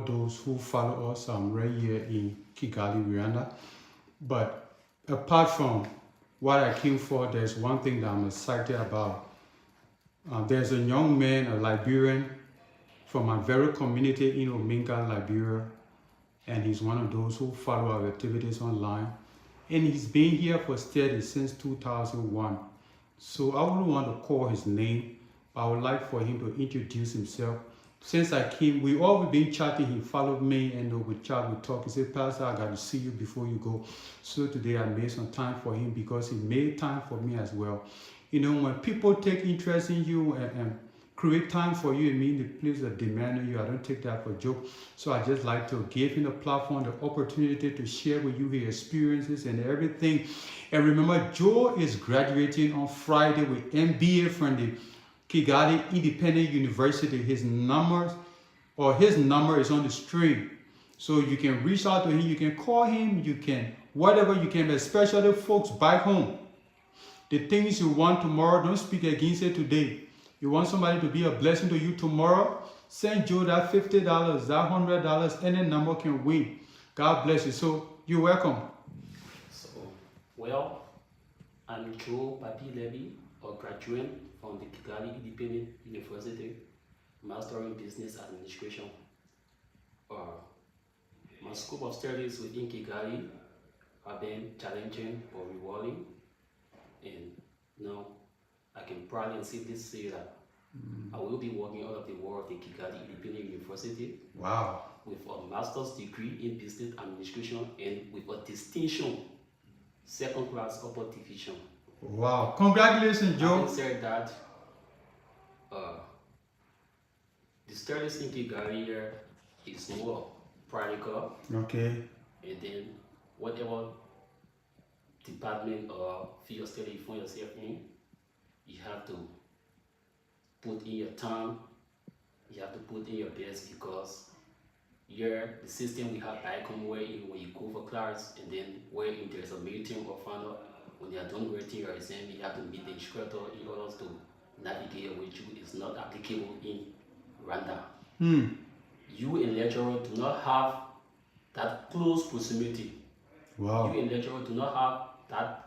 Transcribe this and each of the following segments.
those who follow us right here in Kigali, Rwanda. But apart from what I came for, there's one thing that I'm excited about. There's a young man, a Liberian, from my very community in Ominga, Liberia, and he's one of those who follow our activities online. And he's been here for steady since 2001. So I wouldn't want to call his name, but I would like for him to introduce himself. Since I came, we all been chatting. He followed me and we chat, we talk. He said, Pastor, I got to see you before you go. So today I made some time for him because he made time for me as well. You know, when people take interest in you and create time for you, it means the place that demand on you. I don't take that for a joke. So I just like to give him the platform, the opportunity to share with you his experiences and everything. And remember, Joe is graduating on Friday with MBA from the Kigali Independent University. His number is on the screen. So you can reach out to him, you can call him, you can, whatever you can, especially folks back home. The things you want tomorrow, don't speak against it today. You want somebody to be a blessing to you tomorrow, send Joe that $50, that $100, any number can win. God bless you. So you're welcome. So, well, I'm Joe Papie Lebbie, a graduate from the Kigali Independent University, Master in Business Administration. My scope of studies within Kigali have been challenging but rewarding, and now I can proudly and safely say that I will be working out of the world of the Kigali Independent University. Wow. With a master's degree in business administration and with a distinction, second class upper division. Wow. Congratulations, Joe. Having said that, the studies in Kigali here is more practical. Okay. And then whatever department or field of study you find yourself in, you have to put in your time, you have to put in your best, because here the system we have back home where when you go for class and then where if there's a meeting or final, when they are done writing your exam, you have to meet the instructor in order to navigate with you. Is not applicable in Rwanda. You and lecturer do not have that close proximity. Wow. You and lecturer do not have that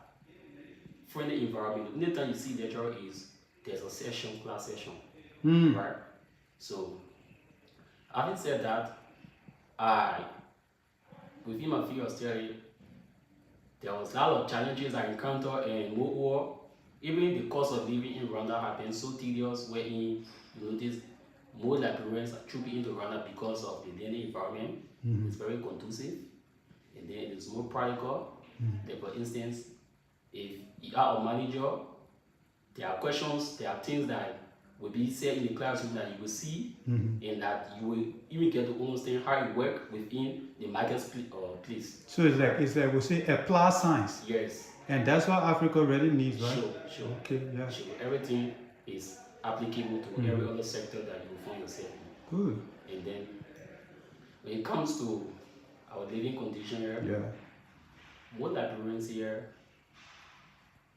friendly environment. The only time you see lecturer is there's a session, class session, right? So, having said that, within my field of study, there was a lot of challenges I encountered, and more, even the cost of living in Rwanda have been so tedious, wherein you notice more Liberians are trooping into Rwanda because of the learning environment. It's very conducive, and then it's more practical. Like for instance, if you are a manager, there are questions, there are things that will be said in the classroom that you will see, and that you will even get to understand how it works within the marketplace. So it's like we say applied science. Yes. And that's what Africa really needs, right? Sure. Okay, yeah. Sure. Everything is applicable to every other sector that you will find yourself in. Good. And then when it comes to our living condition here, most Liberians here,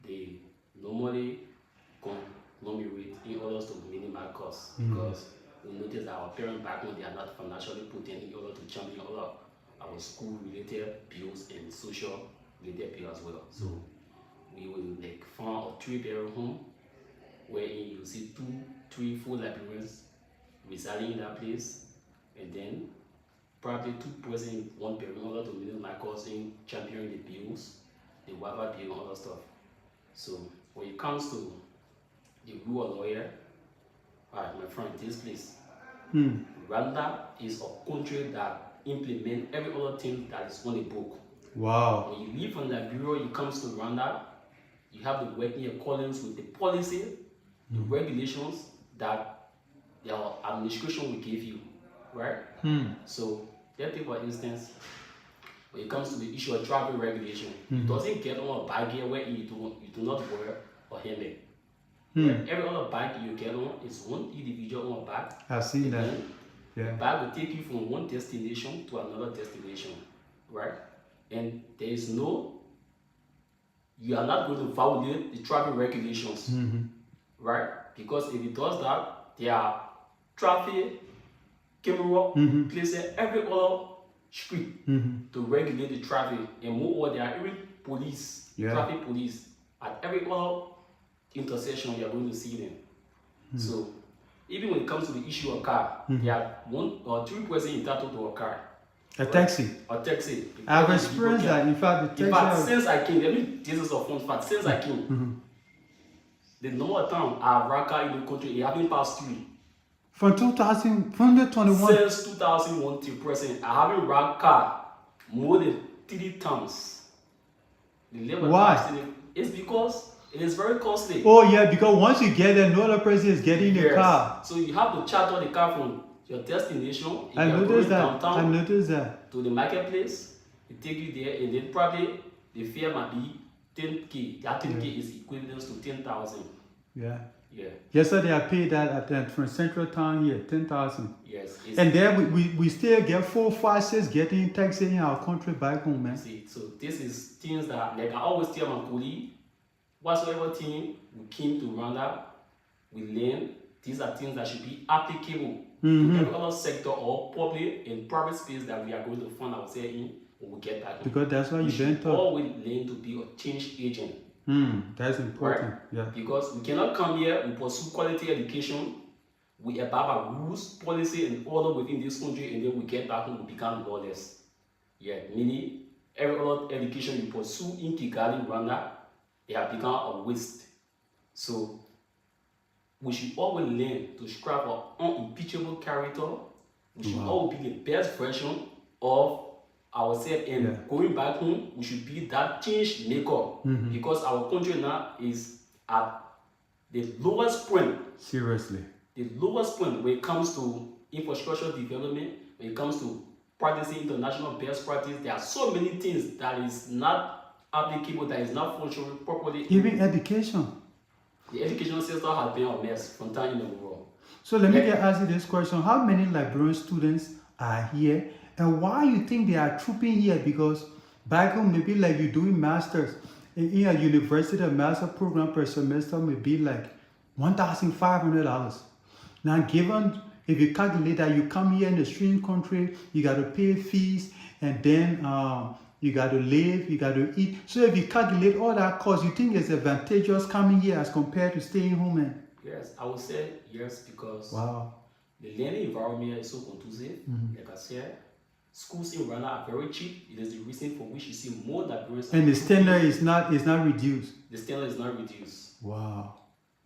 they normally conglomerate in order to minimize costs, because we notice that our parents back home, they are not financially put in order to champion all of our school related bills and social related bills as well. So we will like find a 3-bedroom home wherein you see 2, 3, 4 Liberians residing in that place, and then probably 2 persons in 1 bedroom in order to minimize costs in championing the bills, the Wi-Fi bill and other stuff. So when it comes to the rural lawyer, alright, my friend, this place, Rwanda is a country that implements every other thing that is on the book. Wow. When you leave from Liberia, you come to Rwanda, you have to work in accordance with the policy, the regulations that your administration will give you, right? So, let's take for instance, when it comes to the issue of travel regulation, it doesn't get on a bag here where you do not wear a helmet. Right? Every other bag you get on is one individual on a bag. I've seen that. The bag will take you from one destination to another destination, right? And there is no, you are not going to violate the travel regulations, right? Because if it does that, there are traffic camera placed at every other street to regulate the traffic, and moreover, there are even police, traffic police at every other intersection. You are going to see them. So even when it comes to the issue of car, there are 1 or 2 persons entitled to a car. A taxi. A taxi. I've experienced that. In fact, the taxi. Since I came, this is a fun fact. Since I came, the number of times I've run car in the country, it hasn't passed 3. From 2021. Since 2001 till present, I haven't run car more than 3 times. Why? It's because it is very costly. Oh yeah, because once you get there, no other person is getting the car. So you have to charter the car from your destination. I noticed that. To the marketplace, they take you there, and then probably the fare might be 10K. That 10K is equivalent to 10,000. Yeah. Yeah. Yesterday I paid that from Central Town here, 10,000. Yes. And then we still get 4, 5, 6 getting taxi in our country back home, man. See, so this is things that, like I always tell my colleague, whatsoever thing we came to Rwanda, we learn. These are things that should be applicable to every other sector or public and private space that we are going to find ourselves in when we get back home. Because that's why you've been taught. Always learn to be a change agent. That's important. Right? Yeah. Because we cannot come here, we pursue quality education, we abide by rules, policy, and order within this country, and then we get back home, we become lawless. Yeah, meaning every other education you pursue in Kigali, Rwanda, they have become a waste. So we should always learn to strive for unimpeachable character. We should always be the best version of ourselves, and going back home, we should be that change maker, because our country now is at the lowest point. Seriously. The lowest point when it comes to infrastructure development, when it comes to practicing international best practice. There are so many things that is not applicable, that is not functioning properly. Even education. The education system has been a mess from time in the world. So let me ask you this question. How many Liberian students are here? And why you think they are trooping here? Because back home, maybe like you're doing masters. In a university, a master program per semester may be like $1,500. Now, given, if you calculate that you come here in a strange country, you got to pay fees, and then you got to live, you got to eat. So if you calculate all that cost, you think it's advantageous coming here as compared to staying home? And yes, I would say yes, because the learning environment is so conducive. Like I said, schools in Rwanda are very cheap. It is the reason for which you see more Liberians. And the standard is not reduced. The standard is not reduced. Wow.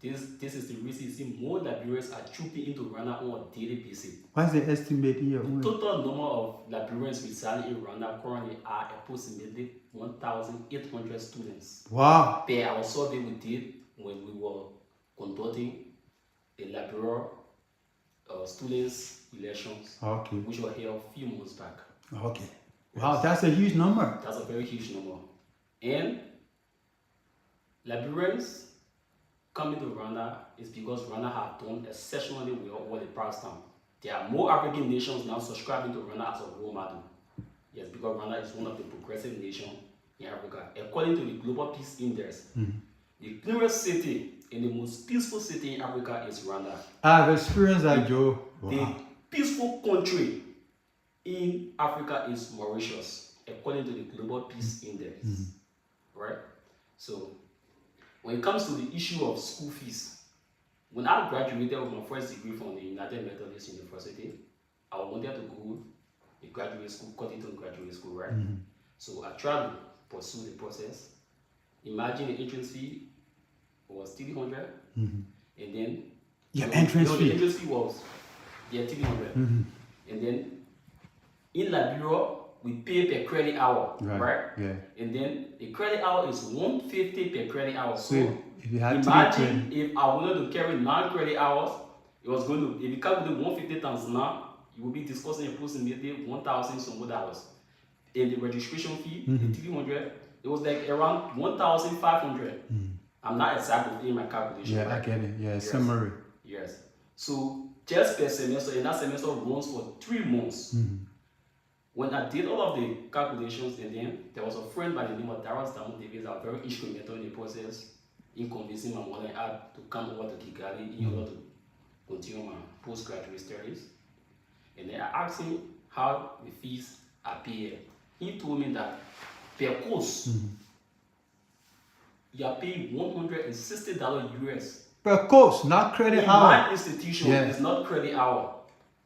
This is the reason you see more Liberians are trooping into Rwanda on a daily basis. What's the estimate here? The total number of Liberians residing in Rwanda currently are approximately 1,800 students. Wow. Per our survey we did when we were conducting the Liberia students elections, which were held a few months back. Okay. Wow, that's a huge number. That's a very huge number. And Liberians coming to Rwanda is because Rwanda have done exceptionally well over the past time. There are more African nations now subscribing to Rwanda as a role model. Yes, because Rwanda is one of the progressive nations in Africa. According to the Global Peace Index, the cleanest city and the most peaceful city in Africa is Rwanda. I've experienced that, Joe. Wow. The peaceful country in Africa is Mauritius, according to the Global Peace Index. Right? So, when it comes to the issue of school fees, when I graduated with my first degree from the United Methodist University, I wanted to go to graduate school, Cottington Graduate School, right? So I tried to pursue the process. Imagine the entrance fee was $300, and then the entrance fee was 300, and then in Liberia we pay per credit hour, right? Yeah. And then the credit hour is $150 per credit hour. So if you had imagine if I wanted to carry 9 credit hours, it was going to, if you calculate 150 times 9, you will be discussing approximately $1,000 some dollars. And the registration fee, the 300, it was like around 1,500. I'm not exact within my calculation. Yeah, right? I get it. Yeah, yes. Summary. Yes. So just per semester, and that semester runs for 3 months. When I did all of the calculations, and then there was a friend by the name of Darren Davis that was very instrumental in the process in convincing my mother and I to come over to Kigali in order to continue my postgraduate studies. And then I asked him how the fees are paid. He told me that per course, you are paying $160 US. Per course, not credit In hour. my institution, it's not credit hour.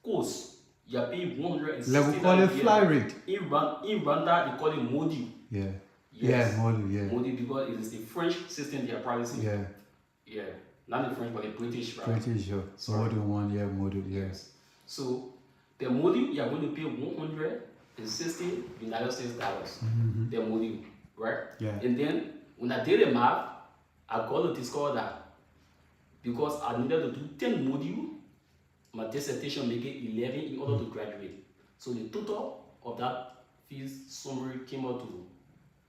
Course, you are paying $160. Level call it fly rate. In Rwanda, they call it module. Yeah. Yes. Yeah, module, yeah. Module because it is the French system they are practicing. Yeah. Yeah. Not the French, but the British, right? British, yeah. Module 1, yeah, module, yes. So, the module, you are going to pay $160 United States dollars. The module, right? Yeah. And then, when I did the math, I got to discover that because I needed to do 10 modules, my dissertation make it 11 in order to graduate. So the total of that fees summary came out to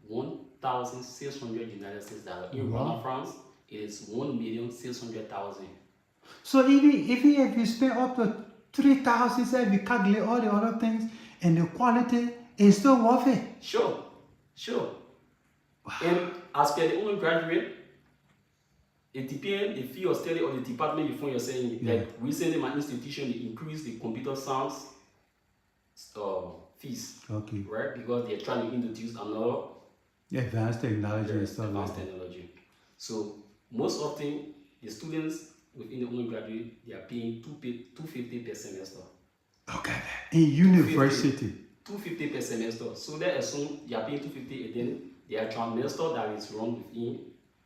1,600 United States dollars. In Rwanda, France, it is 1,600,000. So even if you spend up to 3,000, say we calculate all the other things, and the quality is still worth it. Sure. Wow. And as per the undergraduate, it depends the field of study or the department you find yourself in. Like recently, my institution they increased the computer science fees. Okay. Right, because they're trying to introduce another advanced technology and stuff advanced technology. So most often the students within the undergraduate they are paying $250 per semester. Okay. In university. $250 per semester. So they assume they are paying $250 and then their trimester that is run within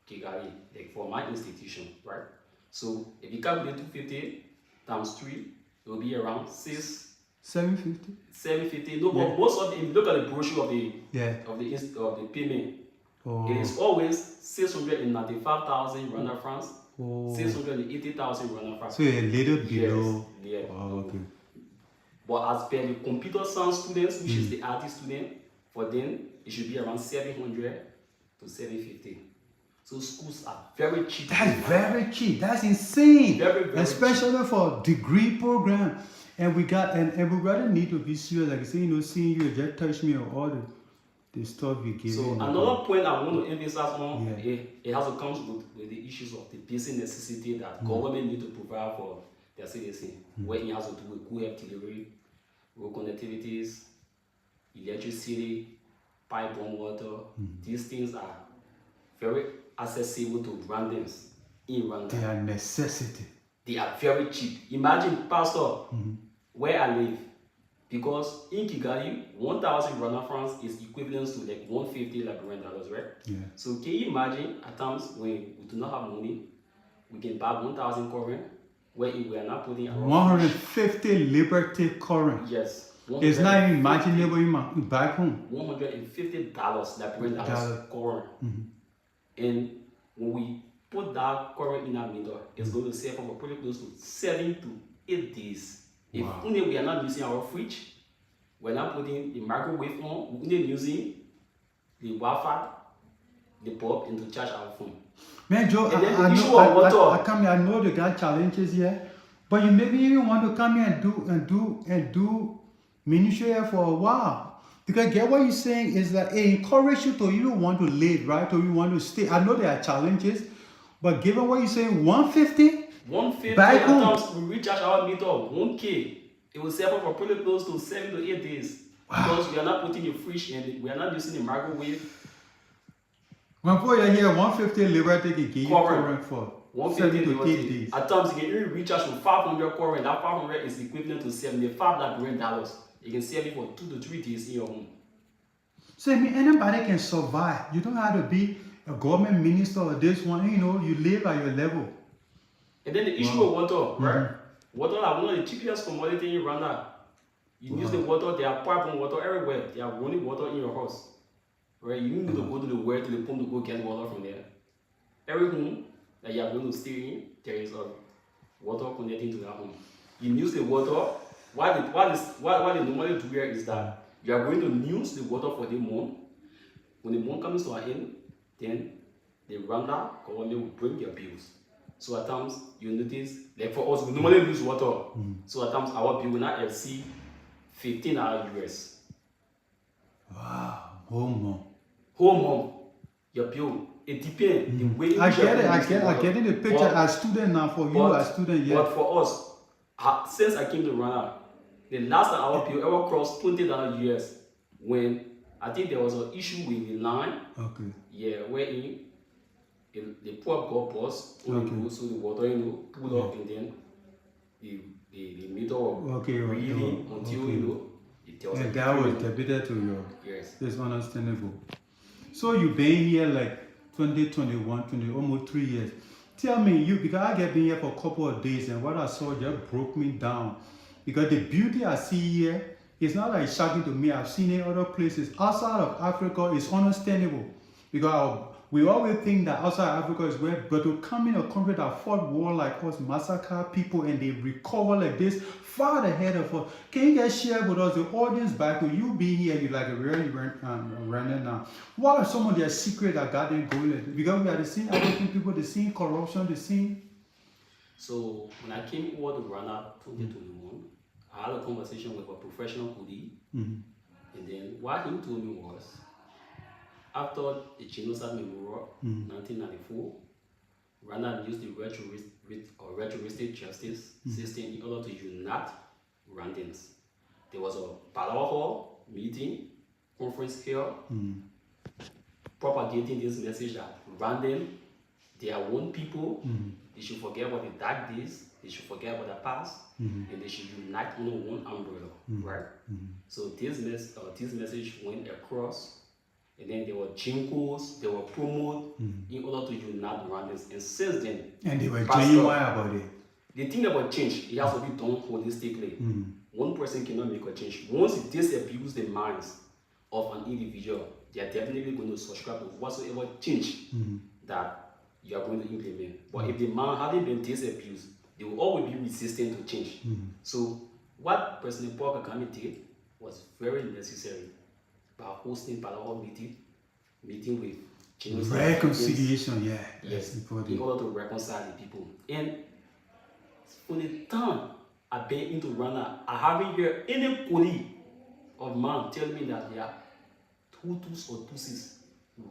Kigali, like for my institution, right? So if you calculate 250 times 3, it will be around 750. 750. No, but most of the, if you look at the brochure of the payment, it is always 695,000 Rwanda francs, 680,000 Rwanda francs. So a little below. Yes, okay. But as per the computer science students, which is the IT student, for them it should be around 700 to 750. So schools are very cheap. That's very cheap. That's insane. Very especially cheap. For degree program. And we really need to be serious. Like I say, seeing you just touch me on all the stuff we give. So another point I want to emphasize on, it has to come with the issues of the basic necessity that government need to provide for their citizens. Where it has to do with good artillery, road connectivities, electricity, pipe-borne water. These things are very accessible to Rwandans in Rwanda. They are necessity. They are very cheap. Imagine, Pastor, where I live, because in Kigali, 1,000 Rwanda francs is equivalent to like 150 Liberian dollars, right? Yeah. So can you imagine at times when we do not have money, we can buy 1,000 current, where we are not putting our 150 Liberty current. Yes. It's not even imaginable back home. $150 Liberian dollars current. And when we put that current in our meter, it's going to save for pretty close to 7 to 8 days. If only we are not using our fridge, we're not putting the microwave on, we're only using the Wi-Fi, the bulb, and to charge our phone. Man, Joe, I know the got challenges here, but you maybe even want to come here and do ministry here for a while. Because get what you're saying is that it encourages you to even want to live, right? To you want to stay. I know there are challenges, but given what you're saying, 150? 150 at times we recharge our meter 1K. It will save for pretty close to 7 to 8 days. Because we are not putting the fridge in, we are not using the microwave. When for you here, 150 Liberty can give you current for 7 to 8 days. At times you can even recharge to 500 current. That 500 is equivalent to $75 Liberian dollars. You can save it for 2 to 3 days in your home. So I mean, anybody can survive. You don't have to be a government minister or this one. You live at your level. And then the issue of water, right? Water is one of the cheapest commodity in Rwanda. You use the water, there are pipe-borne water everywhere. They are running water in your house. Right? You need to go to the well, to the pump to go get water from there. Every home that you are going to stay in, there is a water connecting to that home. You use the water. What they normally do here is that you are going to use the water for the month. When the month comes to an end, then the Rwanda government will bring their bills. So at times you notice, like for us, we normally use water. So at times our bill will not exceed $15 US. Wow, whole month. Your bill. It depends. The way I get the picture as student now for you as student. But for us, since I came to Rwanda, The last time our people ever crossed $20 US when I think there was an issue with the line. Okay. Yeah, wherein the pump got burst, so the water, pull up, and then the meter reeling until it was. And that was debited to your. Yes. It's understandable. So you've been here like 2021, almost 3 years. Tell me, because I get been here for a couple of days, and what I saw just broke me down. Because the beauty I see here is not like shocking to me. I've seen it in other places outside of Africa. It's understandable because we always think that outside Africa is where, but to come in a country that fought war like us, massacre people, and they recover like this, far ahead of us. Can you guys share with us, the audience back when you be here, you like a really running now? What are some of their secrets that got them going like this? Because we are the same African people, the same corruption, the same. So when I came over to Rwanda 2021, I had a conversation with a professional colleague, and then what he told me was, after the Genocide Memorial, 1994, Rwanda used the retroristic justice system in order to unite Rwandans. There was a Palawa Hall meeting, conference here, propagating this message that Rwandan, they are one people, they should forget about the dark days, they should forget about the past, and they should unite under one umbrella, right? So this message went across. And then there were jinkos, they were promoted in order to unite Rwandans. And since then, and they were genuine about it. The thing about change, it has to be done holistically. One person cannot make a change. Once it disabuse the minds of an individual, they are definitely going to subscribe to whatsoever change that you are going to implement. But if the man hadn't been disabused, they will always be resistant to change. So what President Paul Kagame did was very necessary. By hosting Palawa meeting with genocide. Reconciliation, yes, in order to reconcile the people. And from the time I've been into Rwanda, I haven't heard any colleague of mine tell me that they are Hutus or Tutsis.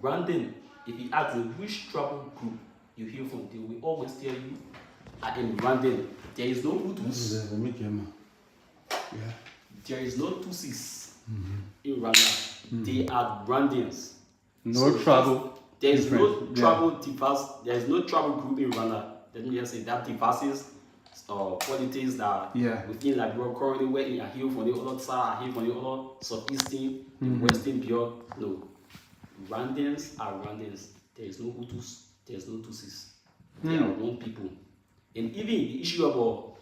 Rwandan, if you ask them which tribal group you hear from, they will always tell you, I am Rwandan. There is no Hutus. There is no Tutsis in Rwanda. They are Rwandans. No tribal. There is no tribal diverse. There is no tribal group in Rwanda. Let me just say that devices politics that within Liberia currently where I hear from the other side, I hear from the other southeastern, western beyond. No. Rwandans are Rwandans. There is no Hutus, there is no Tutsis. They are one people. And even the issue about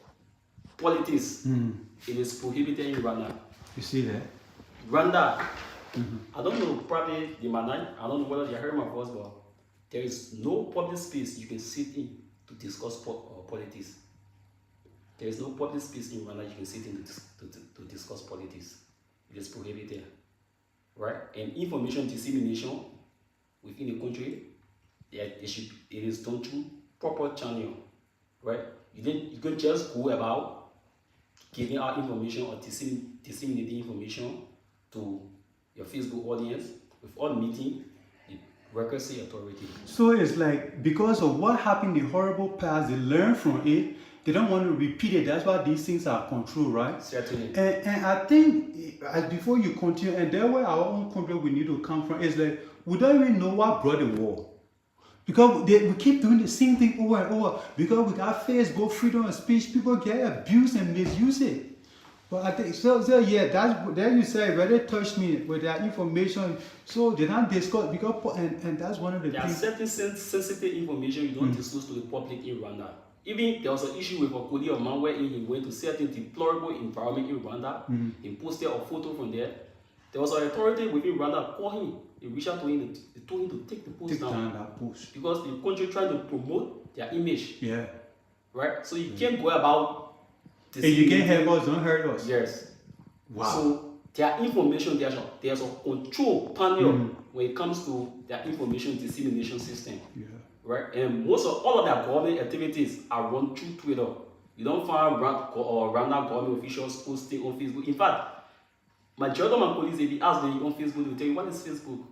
politics, it is prohibited in Rwanda. You see that? Rwanda, I don't know, probably the Manai, I don't know whether you heard my voice, but there is no public space you can sit in to discuss politics. There is no public space in Rwanda you can sit in to discuss politics. It is prohibited, right? And information dissemination within the country, it is done through proper channel, right? You can just go about giving out information or disseminating information to your Facebook audience without meeting the requisite authority. So it's like because of what happened in the horrible past, they learn from it. They don't want to repeat it. That's why these things are controlled, right? Certainly. And I think before you continue, and there where our own country we need to come from is like we don't even know what brought the war. Because we keep doing the same thing over and over. Because we got Facebook, freedom of speech, people get abused and misuse it. But I think so yeah, that's there you say where they touched me with that information. So they don't discuss because and that's one of the things. There are certain sensitive information you don't disclose to the public in Rwanda. Even there was an issue with a colleague of mine where he went to certain deplorable environment in Rwanda. He posted a photo from there. There was an authority within Rwanda called him. They reached out to him. They told him to take the post down. That post. Because the country trying to promote their image. Yeah. Right? So you can't go about. Hey, you can't help us, don't hurt us. Yes. Wow. So their information, there's a control panel when it comes to their information dissemination system. Yeah. Right? And all of their government activities are run through Twitter. You don't find random government officials posting on Facebook. In fact, majority of my colleagues, if you ask them on Facebook, they'll tell you, what is Facebook?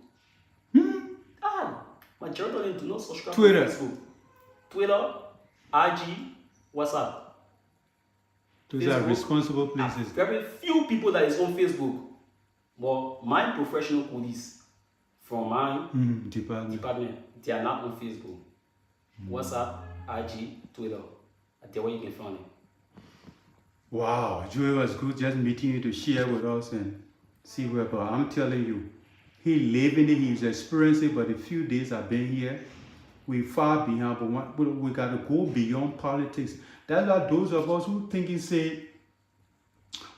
Majority of them do not subscribe Twitter. to Facebook. Twitter, IG, WhatsApp. Those are responsible places. Very few people that is on Facebook. But my professional colleagues from my department, they are not on Facebook. WhatsApp, IG, Twitter. That's where you can find it. Wow, Joey, it was good just meeting you to share with us and see where, but I'm telling you, he living it, he's experiencing, but a few days I've been here, we far behind, but we got to go beyond politics. That's why those of us who thinking, say,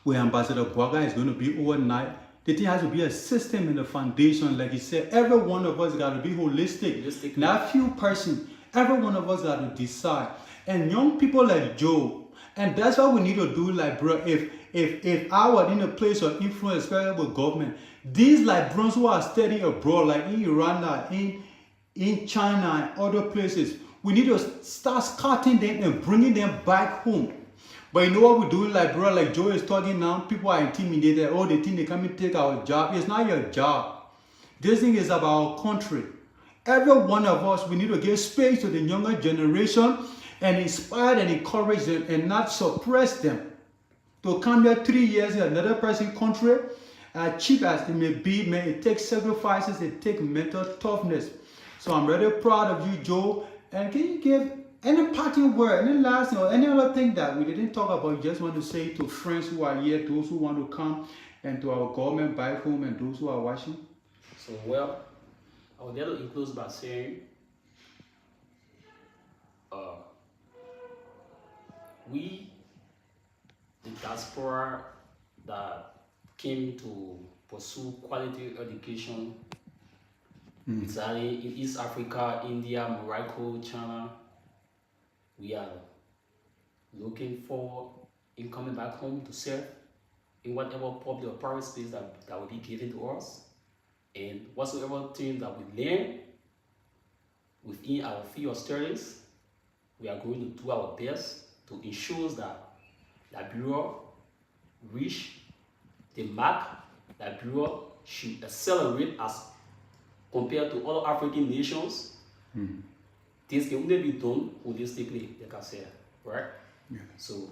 where Ambassador Bwaga is going to be overnight, the thing has to be a system and a foundation. Like he said, every one of us got to be holistic. Not few person. Every one of us got to decide. And young people like Joe, and that's what we need to do. Like, bro, if I were in a place of influence, especially with government, these like bros who are studying abroad, like in Rwanda, in China, and other places, we need to start scouting them and bringing them back home. But you know what we're doing, like, bro, like Joe is talking now, people are intimidated. Oh, they think they come and take our job. It's not your job. This thing is about our country. Every one of us, we need to give space to the younger generation and inspire and encourage them and not suppress them. To come here 3 years in another person's country, as cheap as it may be, man, it takes sacrifices, it takes mental toughness. So I'm really proud of you, Joe. And can you give any parting word, any last thing, or any other thing that we didn't talk about, you just want to say to friends who are here, those who want to come, and to our government back home, and those who are watching? So, well, I would like to close by saying, we, the diaspora that came to pursue quality education, residing in East Africa, India, Morocco, China, we are looking for in coming back home to serve in whatever public or private space that will be given to us. And whatsoever thing that we learn within our field of studies, we are going to do our best to ensure that Liberia reach the mark that Liberia should accelerate as compared to other African nations. This can only be done holistically, like I said, right? Yeah. So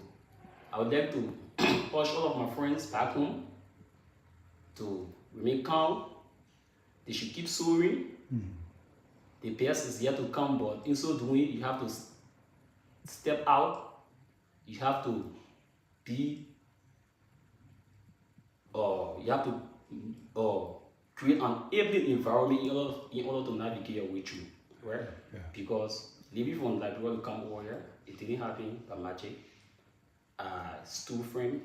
I would like to urge all of my friends back home to remain calm. They should keep soaring. The best is yet to come, but in so doing, you have to step out. You have to be, you have to create an enabling environment in order to navigate your way through, right? Yeah. Because living from Liberia to come over here, it didn't happen by magic. Still friend,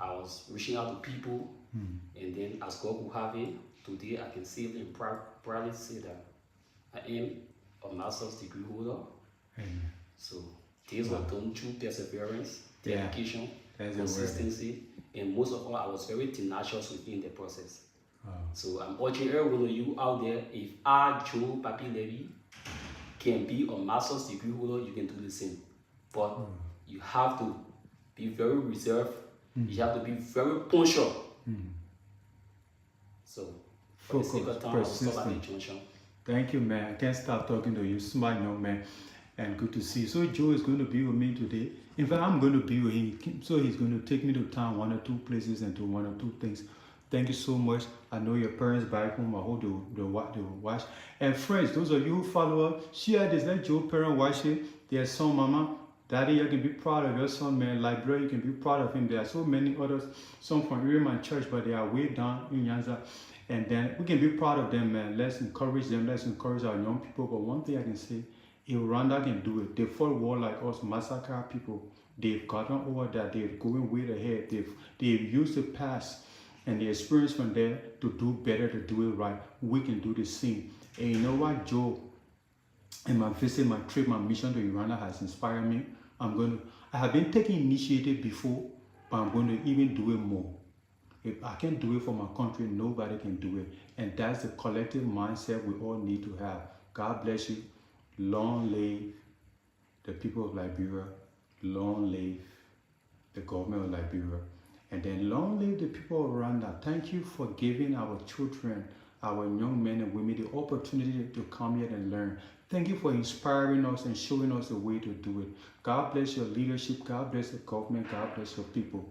I was reaching out to people, and then as God will have it, today I can safely and proudly say that I am a master's degree holder. So these were done through perseverance, dedication, consistency, and most of all, I was very tenacious within the process. So I'm urging every one of you out there, if I, Joe, Papie Lebbie, can be a master's degree holder, you can do the same. But you have to be very reserved. You have to be very punctual. So, for the sake of time, I will stop at the junction. Thank you, man. I can't stop talking to you, smart young man, and good to see you. So Joe is going to be with me today. In fact, I'm going to be with him. So he's going to take me to town, 1 or 2 places, and do 1 or 2 things. Thank you so much. I know your parents back home. I hope they will watch. And friends, those of you who follow us, share this. Let your parents watch it. Their son, mama, daddy, you can be proud of your son, man. Library, you can be proud of him. There are so many others, some from Liberian church, but they are way down in Nyanza. And then we can be proud of them, man. Let's encourage them. Let's encourage our young people. But one thing I can say, if Rwanda can do it, they fought war like us, massacre people. They've gotten over that. They're going way ahead. They've used the past and the experience from there to do better, to do it right. We can do the same. And you know what, Joe? And my visit, my trip, my mission to Rwanda has inspired me. I have been taking initiative before, but I'm going to even do it more. If I can do it for my country, nobody can do it. And that's the collective mindset we all need to have. God bless you. Long live the people of Liberia. Long live the government of Liberia. And then long live the people of Rwanda. Thank you for giving our children, our young men and women the opportunity to come here and learn. Thank you for inspiring us and showing us the way to do it. God bless your leadership. God bless the government. God bless your people.